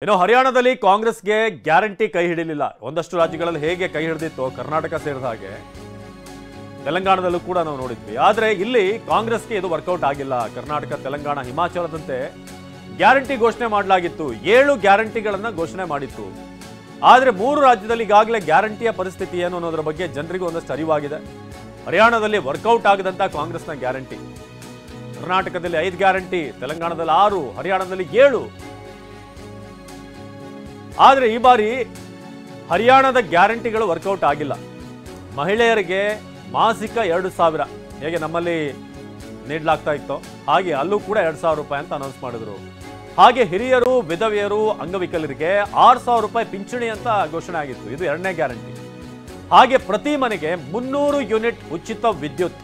ಇನ್ನು ಹರಿಯಾಣದಲ್ಲಿ ಕಾಂಗ್ರೆಸ್ಗೆ ಗ್ಯಾರಂಟಿ ಕೈ ಹಿಡಿಲಿಲ್ಲ. ಒಂದಷ್ಟು ರಾಜ್ಯಗಳಲ್ಲಿ ಹೇಗೆ ಕೈ ಹಿಡಿದಿತ್ತು ಕರ್ನಾಟಕ ಸೇರಿದ ಹಾಗೆ ತೆಲಂಗಾಣದಲ್ಲೂ ಕೂಡ ನಾವು ನೋಡಿದ್ವಿ. ಆದರೆ ಇಲ್ಲಿ ಕಾಂಗ್ರೆಸ್ಗೆ ಇದು ವರ್ಕೌಟ್ ಆಗಿಲ್ಲ. ಕರ್ನಾಟಕ, ತೆಲಂಗಾಣ, ಹಿಮಾಚಲದಂತೆ ಗ್ಯಾರಂಟಿ ಘೋಷಣೆ ಮಾಡಲಾಗಿತ್ತು. 7 ಗ್ಯಾರಂಟಿಗಳನ್ನು ಘೋಷಣೆ ಮಾಡಿತ್ತು. ಆದರೆ 3 ರಾಜ್ಯದಲ್ಲಿ ಈಗಾಗಲೇ ಗ್ಯಾರಂಟಿಯ ಪರಿಸ್ಥಿತಿ ಏನು ಅನ್ನೋದರ ಬಗ್ಗೆ ಜನರಿಗೂ ಒಂದಷ್ಟು ಅರಿವಾಗಿದೆ. ಹರಿಯಾಣದಲ್ಲಿ ವರ್ಕೌಟ್ ಆಗದಂತ ಕಾಂಗ್ರೆಸ್ನ ಗ್ಯಾರಂಟಿ, ಕರ್ನಾಟಕದಲ್ಲಿ 5 ಗ್ಯಾರಂಟಿ, ತೆಲಂಗಾಣದಲ್ಲಿ 6, ಹರಿಯಾಣದಲ್ಲಿ 7. ಆದರೆ ಈ ಬಾರಿ ಹರಿಯಾಣದ ಗ್ಯಾರಂಟಿಗಳು ವರ್ಕೌಟ್ ಆಗಿಲ್ಲ. ಮಹಿಳೆಯರಿಗೆ ಮಾಸಿಕ 2,000 ಹೇಗೆ ನಮ್ಮಲ್ಲಿ ನೀಡಲಾಗ್ತಾ ಇತ್ತು ಹಾಗೆ ಅಲ್ಲೂ ಕೂಡ 2,000 ರೂಪಾಯಿ ಅಂತ ಅನೌನ್ಸ್ ಮಾಡಿದ್ರು. ಹಾಗೆ ಹಿರಿಯರು, ವಿಧವೆಯರು, ಅಂಗವಿಕಲರಿಗೆ 6,000 ರೂಪಾಯಿ ಪಿಂಚಣಿ ಅಂತ ಘೋಷಣೆ ಆಗಿತ್ತು. ಇದು 2ನೇ ಗ್ಯಾರಂಟಿ. ಹಾಗೆ ಪ್ರತಿ ಮನೆಗೆ 300 ಯೂನಿಟ್ ಉಚಿತ ವಿದ್ಯುತ್.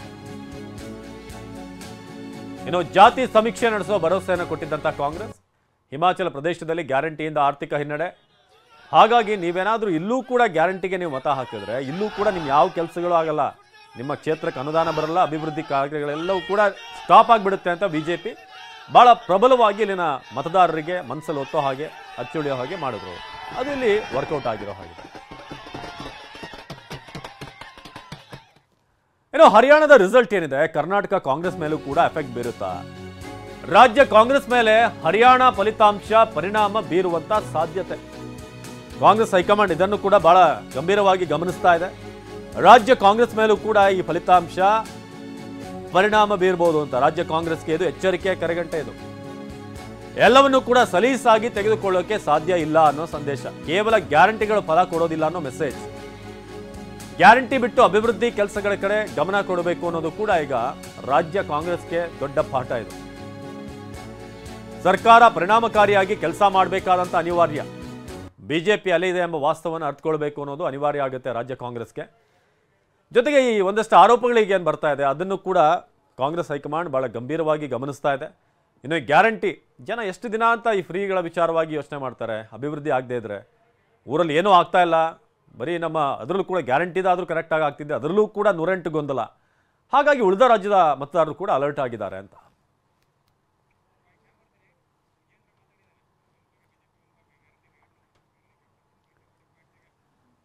ಇನ್ನು ಜಾತಿ ಸಮೀಕ್ಷೆ ನಡೆಸುವ ಭರವಸೆಯನ್ನು ಕೊಟ್ಟಿದ್ದಂತ ಕಾಂಗ್ರೆಸ್ ಹಿಮಾಚಲ ಪ್ರದೇಶದಲ್ಲಿ ಗ್ಯಾರಂಟಿಯಿಂದ ಆರ್ಥಿಕ ಹಿನ್ನಡೆ. ಹಾಗಾಗಿ ನೀವೇನಾದ್ರೂ ಇಲ್ಲೂ ಕೂಡ ಗ್ಯಾರಂಟಿಗೆ ನೀವು ಮತ ಹಾಕಿದ್ರೆ ಇಲ್ಲೂ ಕೂಡ ನಿಮ್ ಯಾವ ಕೆಲಸಗಳು ಆಗಲ್ಲ, ನಿಮ್ಮ ಕ್ಷೇತ್ರಕ್ಕೆ ಅನುದಾನ ಬರಲ್ಲ, ಅಭಿವೃದ್ಧಿ ಕಾರ್ಯಗಳೆಲ್ಲವೂ ಕೂಡ ಸ್ಟಾಪ್ ಆಗಿಬಿಡುತ್ತೆ ಅಂತ ಬಿಜೆಪಿ ಬಹಳ ಪ್ರಬಲವಾಗಿ ಇಲ್ಲಿನ ಮತದಾರರಿಗೆ ಮನಸ್ಸಲ್ಲಿ ಒತ್ತೋ ಹಾಗೆ, ಅಚ್ಚುಳಿಯೋ ಹಾಗೆ ಮಾಡಿದ್ರು. ಅದು ಇಲ್ಲಿ ವರ್ಕೌಟ್ ಆಗಿರೋ ಹಾಗೆ. ಇನ್ನು ಹರಿಯಾಣದ ರಿಸಲ್ಟ್ ಏನಿದೆ, ಕರ್ನಾಟಕ ಕಾಂಗ್ರೆಸ್ ಮೇಲೂ ಕೂಡ ಎಫೆಕ್ಟ್ ಬೀರುತ್ತಾ? ರಾಜ್ಯ ಕಾಂಗ್ರೆಸ್ ಮೇಲೆ ಹರಿಯಾಣ ಫಲಿತಾಂಶ ಪರಿಣಾಮ ಬೀರುವಂತ ಸಾಧ್ಯತೆ. ಕಾಂಗ್ರೆಸ್ ಹೈಕಮಾಂಡ್ ಇದನ್ನು ಕೂಡ ಬಹಳ ಗಂಭೀರವಾಗಿ ಗಮನಿಸ್ತಾ ಇದೆ. ರಾಜ್ಯ ಕಾಂಗ್ರೆಸ್ ಮೇಲೂ ಕೂಡ ಈ ಫಲಿತಾಂಶ ಪರಿಣಾಮ ಬೀರಬಹುದು ಅಂತ ರಾಜ್ಯ ಕಾಂಗ್ರೆಸ್ಗೆ ಇದು ಎಚ್ಚರಿಕೆಯ ಕರೆಗಂಟೆ. ಇದು ಎಲ್ಲವನ್ನೂ ಕೂಡ ಸಲೀಸಾಗಿ ತೆಗೆದುಕೊಳ್ಳೋಕೆ ಸಾಧ್ಯ ಇಲ್ಲ ಅನ್ನೋ ಸಂದೇಶ. ಕೇವಲ ಗ್ಯಾರಂಟಿಗಳು ಫಲ ಕೊಡೋದಿಲ್ಲ ಅನ್ನೋ ಮೆಸೇಜ್. ಗ್ಯಾರಂಟಿ ಬಿಟ್ಟು ಅಭಿವೃದ್ಧಿ ಕೆಲಸಗಳ ಕಡೆ ಗಮನ ಕೊಡಬೇಕು ಅನ್ನೋದು ಕೂಡ ಈಗ ರಾಜ್ಯ ಕಾಂಗ್ರೆಸ್ಗೆ ದೊಡ್ಡ ಪಾಠ. ಇದು ಸರ್ಕಾರ ಪರಿಣಾಮಕಾರಿಯಾಗಿ ಕೆಲಸ ಮಾಡಬೇಕಾದಂತ ಅನಿವಾರ್ಯ. ಬಿಜೆಪಿ ಅಲ್ಲಿದೆ ಎಂಬ ವಾಸ್ತವವನ್ನು ಅರ್ಥಕೊಳ್ಬೇಕು ಅನ್ನೋದು ಅನಿವಾರ್ಯ ಆಗುತ್ತೆ ರಾಜ್ಯ ಕಾಂಗ್ರೆಸ್ಗೆ. ಜೊತೆಗೆ ಈ ಒಂದಷ್ಟು ಆರೋಪಗಳಿಗೆ ಏನು ಬರ್ತಾ ಇದೆ ಅದನ್ನು ಕೂಡ ಕಾಂಗ್ರೆಸ್ ಹೈಕಮಾಂಡ್ ಬಹಳ ಗಂಭೀರವಾಗಿ ಗಮನಿಸ್ತಾ ಇದೆ. ಇನ್ನು ಗ್ಯಾರಂಟಿ ಜನ ಎಷ್ಟು ದಿನ ಅಂತ ಈ ಫ್ರೀಗಳ ವಿಚಾರವಾಗಿ ಯೋಚನೆ ಮಾಡ್ತಾರೆ. ಅಭಿವೃದ್ಧಿ ಆಗದೆ ಇದ್ರೆ ಊರಲ್ಲಿ ಏನೂ ಆಗ್ತಾ ಇಲ್ಲ, ಬರೀ ನಮ್ಮ ಅದರಲ್ಲೂ ಕೂಡ ಗ್ಯಾರಂಟಿದಾದರೂ ಕರೆಕ್ಟಾಗಿ ಆಗ್ತಿದೆ, ಅದರಲ್ಲೂ ಕೂಡ 108 ಗೊಂದಲ. ಹಾಗಾಗಿ ಉಳಿದ ರಾಜ್ಯದ ಮತದಾರರು ಕೂಡ ಅಲರ್ಟ್ ಆಗಿದ್ದಾರೆ ಅಂತ.